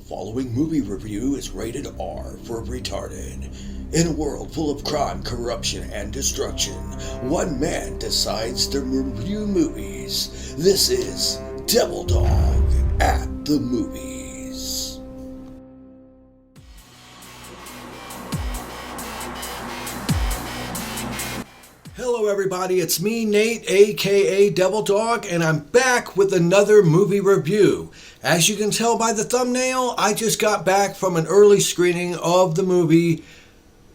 following movie review is rated R for retarded. In a world full of crime, corruption, and destruction, one man decides to review movies. This is Devil Dog at the Movies. Hello everybody, it's me, Nate, aka Devil Dog, and I'm back with another movie review. As you can tell by the thumbnail, I just got back from an early screening of the movie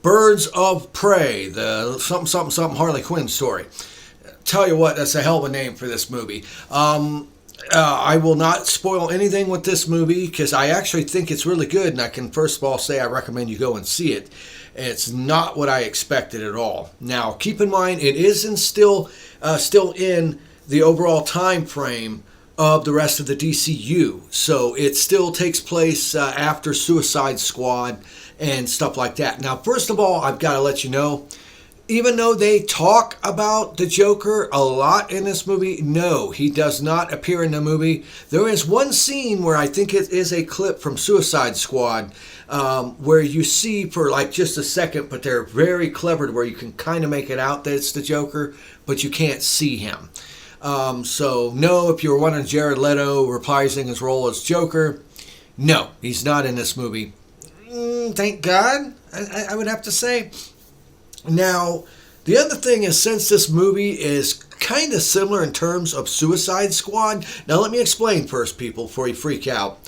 Birds of Prey, the something Harley Quinn story. Tell you what, that's a hell of a name for this movie. I will not spoil anything with this movie because I actually think it's really good, and I can first of all say I recommend you go and see it. It's not what I expected at all. Now, keep in mind, it isn't still in the overall time frame of the rest of the DCU. So it still takes place after Suicide Squad and stuff like that. Now, first of all, I've got to let you know, even though they talk about the Joker a lot in this movie, no, he does not appear in the movie. There is one scene where I think it is a clip from Suicide Squad where you see for like just a second, but they're very clever to where you can kind of make it out that it's the Joker, but you can't see him. So no, if you were wondering, Jared Leto reprising his role as Joker, no, he's not in this movie. Thank God, I would have to say. Now, the other thing is, since this movie is kind of similar in terms of Suicide Squad, now let me explain first, people, before you freak out.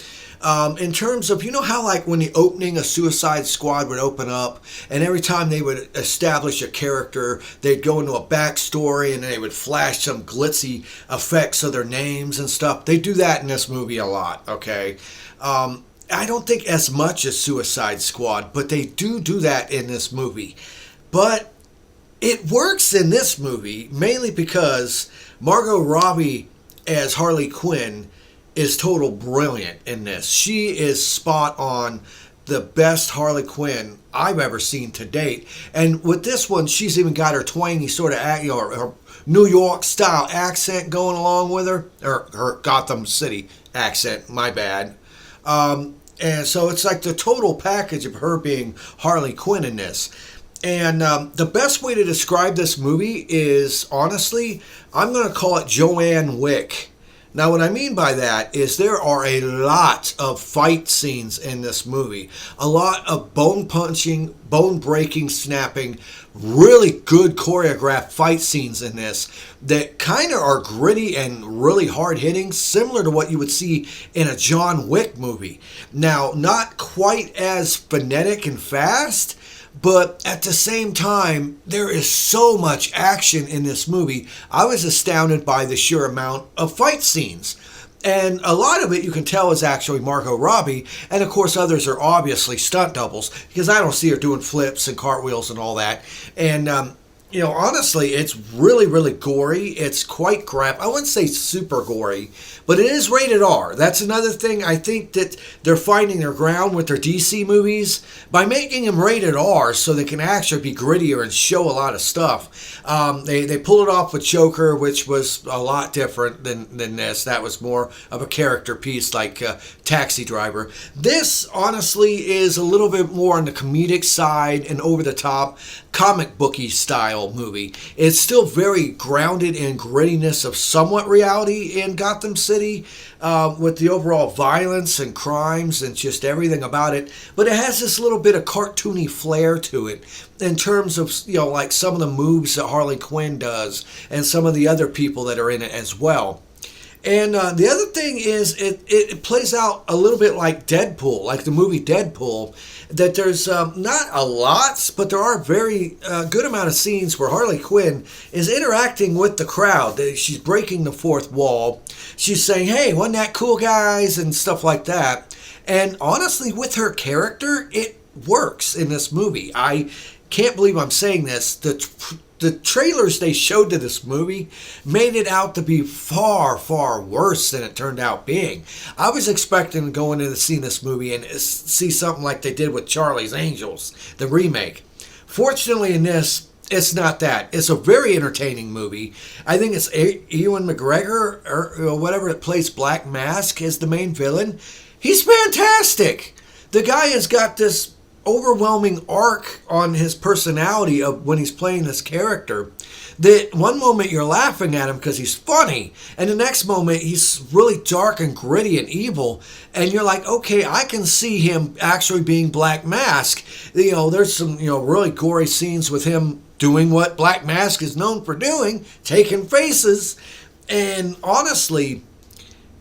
In terms of, you know how like when the opening of Suicide Squad would open up, and every time they would establish a character, they'd go into a backstory and they would flash some glitzy effects of their names and stuff. They do that in this movie a lot, okay? I don't think as much as Suicide Squad, but they do that in this movie. But it works in this movie mainly because Margot Robbie as Harley Quinn is total brilliant in this. She is spot on, the best Harley Quinn I've ever seen to date. And with this one, she's even got her twangy sort of, her New York style accent going along with her, or her Gotham City accent, my bad. And so it's like the total package of her being Harley Quinn in this. And the best way to describe this movie is, honestly, I'm going to call it John Wick. Now, what I mean by that is there are a lot of fight scenes in this movie. A lot of bone punching, bone breaking, snapping, really good choreographed fight scenes in this that kind of are gritty and really hard hitting, similar to what you would see in a John Wick movie. Now, not quite as frenetic and fast, but at the same time, there is so much action in this movie. I was astounded by the sheer amount of fight scenes. And a lot of it, you can tell, is actually Margot Robbie. And of course, others are obviously stunt doubles, because I don't see her doing flips and cartwheels and all that. And, honestly, it's really, really gory. It's quite I wouldn't say super gory, but it is rated R. That's another thing. I think that they're finding their ground with their DC movies by making them rated R so they can actually be grittier and show a lot of stuff. They pulled it off with Joker, which was a lot different than this. That was more of a character piece like Taxi Driver. This, honestly, is a little bit more on the comedic side and over-the-top comic booky style movie. It's still very grounded in grittiness of somewhat reality in Gotham City, with the overall violence and crimes and just everything about it. But it has this little bit of cartoony flair to it in terms of, like some of the moves that Harley Quinn does and some of the other people that are in it as well. And the other thing is it plays out a little bit like Deadpool, like the movie Deadpool, that there's not a lot, but there are very good amount of scenes where Harley Quinn is interacting with the crowd. She's breaking the fourth wall. She's saying, hey, wasn't that cool, guys, and stuff like that. And honestly, with her character, it works in this movie. I can't believe I'm saying this. The trailers they showed to this movie made it out to be far, far worse than it turned out being. I was expecting to go in and see this movie and see something like they did with Charlie's Angels, the remake. Fortunately, in this, it's not that. It's a very entertaining movie. I think it's Ewan McGregor or whatever that plays Black Mask as the main villain. He's fantastic. The guy has got this overwhelming arc on his personality of when he's playing this character that one moment you're laughing at him because he's funny, and the next moment he's really dark and gritty and evil, and you're like, okay, I can see him actually being Black Mask. There's some really gory scenes with him doing what Black Mask is known for doing, taking faces, and honestly,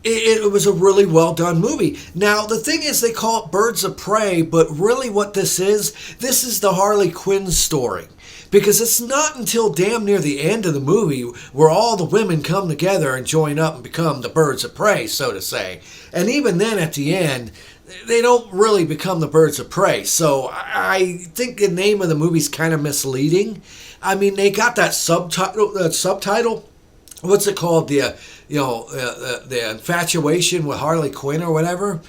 it was a really well done movie. Now, the thing is, they call it Birds of Prey, but really what this is the Harley Quinn story. Because it's not until damn near the end of the movie where all the women come together and join up and become the Birds of Prey, so to say. And even then, at the end, they don't really become the Birds of Prey. So I think the name of the movie's kind of misleading. I mean, they got that subtitle. What's it called? The infatuation with Harley Quinn or whatever.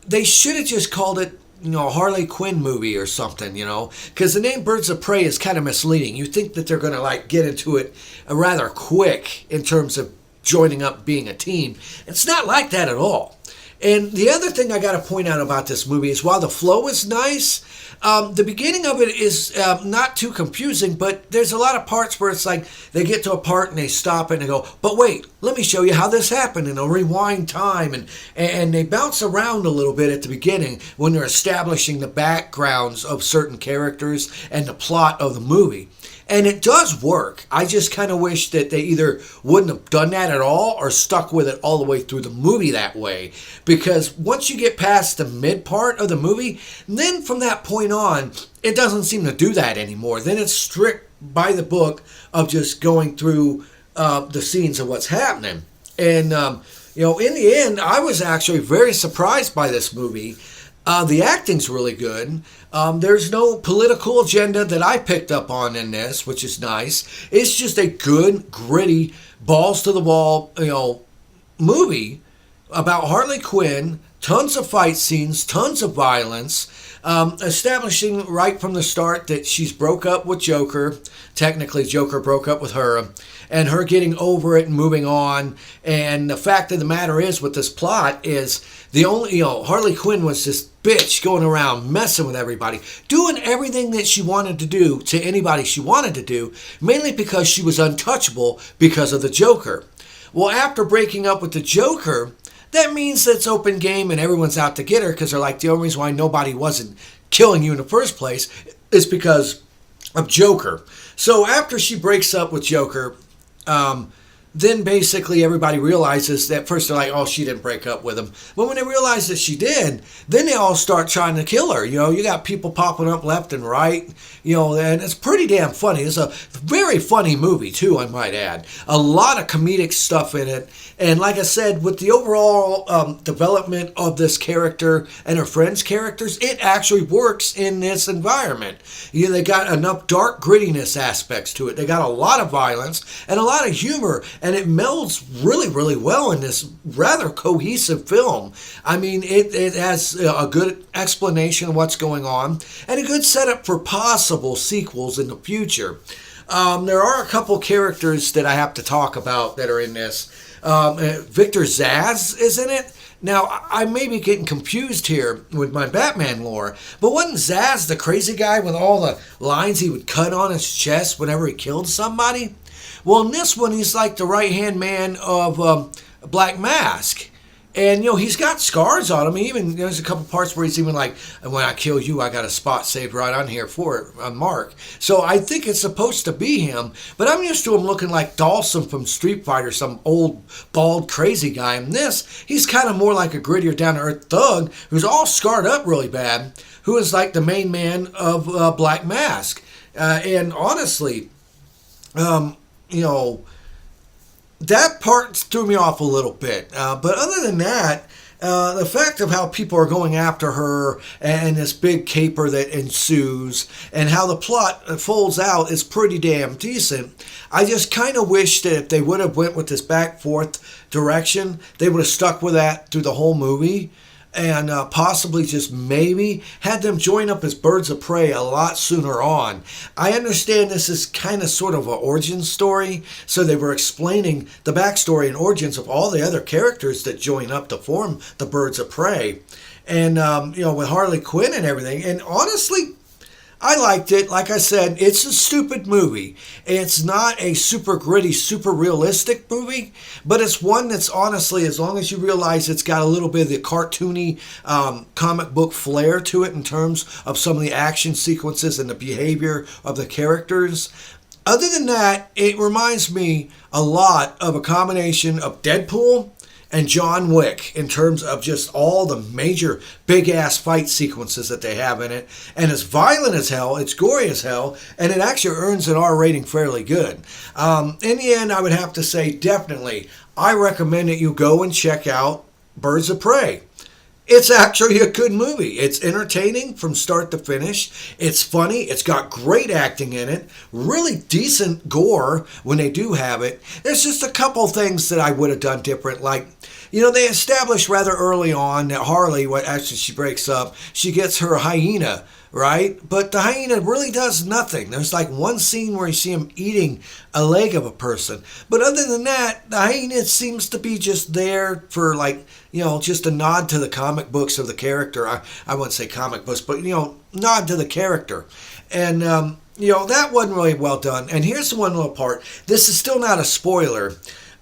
They should have just called it, Harley Quinn movie or something, because the name Birds of Prey is kind of misleading. You think that they're going to get into it rather quick in terms of joining up being a team. It's not like that at all. And the other thing I got to point out about this movie is while the flow is nice, the beginning of it is not too confusing, but there's a lot of parts where it's like they get to a part and they stop it and they go, but wait, let me show you how this happened, and they'll rewind time, and they bounce around a little bit at the beginning when they're establishing the backgrounds of certain characters and the plot of the movie. And it does work. I just kind of wish that they either wouldn't have done that at all or stuck with it all the way through the movie that way. Because once you get past the mid part of the movie, then from that point on, it doesn't seem to do that anymore. Then it's strict by the book of just going through the scenes of what's happening. And, in the end, I was actually very surprised by this movie. The acting's really good. There's no political agenda that I picked up on in this, which is nice. It's just a good, gritty, balls to the wall, movie about Harley Quinn. Tons of fight scenes, tons of violence, establishing right from the start that she's broke up with Joker. Technically, Joker broke up with her, and her getting over it and moving on. And the fact of the matter is, with this plot, is the only, Harley Quinn was this bitch going around messing with everybody, doing everything that she wanted to do to anybody she wanted to do, mainly because she was untouchable because of the Joker. Well, after breaking up with the Joker, that means that it's open game and everyone's out to get her because they're like, the only reason why nobody wasn't killing you in the first place is because of Joker. So after she breaks up with Joker, then basically everybody realizes that first they're like, oh, she didn't break up with him. But when they realize that she did, then they all start trying to kill her. You got people popping up left and right, and it's pretty damn funny. It's a very funny movie, too, I might add. A lot of comedic stuff in it. And like I said, with the overall development of this character and her friends' characters, it actually works in this environment. They got enough dark grittiness aspects to it. They got a lot of violence and a lot of humor. And it melds really, really well in this rather cohesive film. I mean, it has a good explanation of what's going on and a good setup for possible sequels in the future. There are a couple characters that I have to talk about that are in this. Victor Zsasz is in it. Now, I may be getting confused here with my Batman lore, but wasn't Zsasz the crazy guy with all the lines he would cut on his chest whenever he killed somebody? Well, in this one, he's like the right-hand man of Black Mask. And, he's got scars on him. Even there's a couple parts where he's even like, when I kill you, I got a spot saved right on here for it, on Mark. So I think it's supposed to be him. But I'm used to him looking like Dawson from Street Fighter, some old, bald, crazy guy. In this, he's kind of more like a grittier, down-to-earth thug who's all scarred up really bad, who is like the main man of Black Mask. And honestly, that part threw me off a little bit. But other than that, the fact of how people are going after her and this big caper that ensues and how the plot folds out is pretty damn decent. I just kind of wish that if they would have went with this back forth direction, they would have stuck with that through the whole movie. and possibly just maybe had them join up as birds of prey a lot sooner on. I understand this is kind of sort of an origin story, so they were explaining the backstory and origins of all the other characters that join up to form the birds of prey. And, with Harley Quinn and everything. And honestly, I liked it. Like I said, it's a stupid movie. It's not a super gritty, super realistic movie, but it's one that's honestly, as long as you realize it's got a little bit of the cartoony comic book flair to it in terms of some of the action sequences and the behavior of the characters. Other than that, it reminds me a lot of a combination of Deadpool and John Wick in terms of just all the major big-ass fight sequences that they have in it. And it's violent as hell, it's gory as hell, and it actually earns an R rating fairly good. In the end, I would have to say definitely, I recommend that you go and check out Birds of Prey. It's actually a good movie. It's entertaining from start to finish. It's funny. It's got great acting in it. Really decent gore when they do have it. There's just a couple things that I would have done different. Like, they established rather early on that Harley, after she breaks up, she gets her hyena, right? But the hyena really does nothing. There's like one scene where you see him eating a leg of a person. But other than that, the hyena seems to be just there for just a nod to the comic books of the character. I wouldn't say comic books, but, nod to the character. And, that wasn't really well done. And here's the one little part. This is still not a spoiler,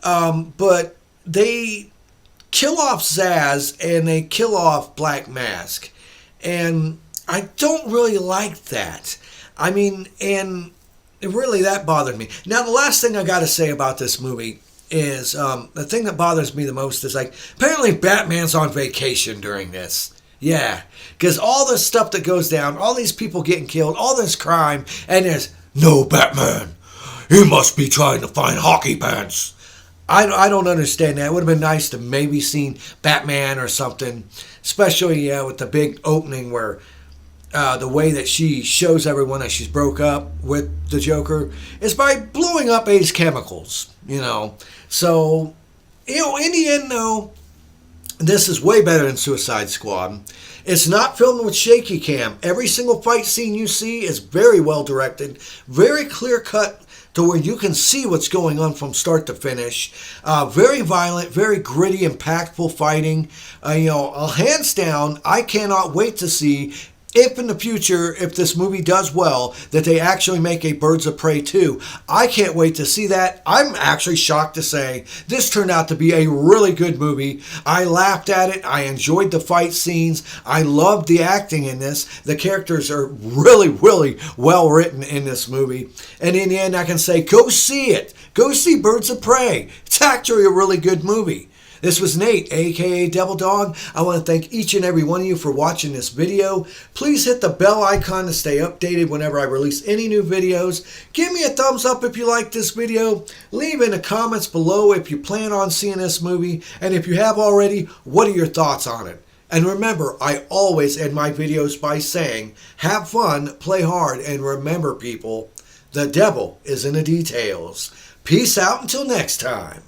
but they kill off Zaz and they kill off Black Mask. And I don't really like that. I mean, and really that bothered me. Now, the last thing I got to say about this movie is the thing that bothers me the most is apparently Batman's on vacation during this. Yeah, because all this stuff that goes down, all these people getting killed, all this crime, and there's no Batman. He must be trying to find hockey pants. I don't understand that. It would have been nice to maybe seen Batman or something, especially with the big opening where the way that she shows everyone that she's broke up with the Joker is by blowing up Ace Chemicals, So, in the end, though, this is way better than Suicide Squad. It's not filmed with shaky cam. Every single fight scene you see is very well directed, very clear cut to where you can see what's going on from start to finish. Very violent, very gritty, impactful fighting. Hands down, I cannot wait to see if in the future, if this movie does well, that they actually make a Birds of Prey 2. I can't wait to see that. I'm actually shocked to say this turned out to be a really good movie. I laughed at it. I enjoyed the fight scenes. I loved the acting in this. The characters are really, really well written in this movie. And in the end, I can say, go see it. Go see Birds of Prey. It's actually a really good movie. This was Nate, aka Devil Dog. I want to thank each and every one of you for watching this video. Please hit the bell icon to stay updated whenever I release any new videos. Give me a thumbs up if you like this video. Leave in the comments below if you plan on seeing this movie. And if you have already, what are your thoughts on it? And remember, I always end my videos by saying, have fun, play hard, and remember, people, the devil is in the details. Peace out until next time.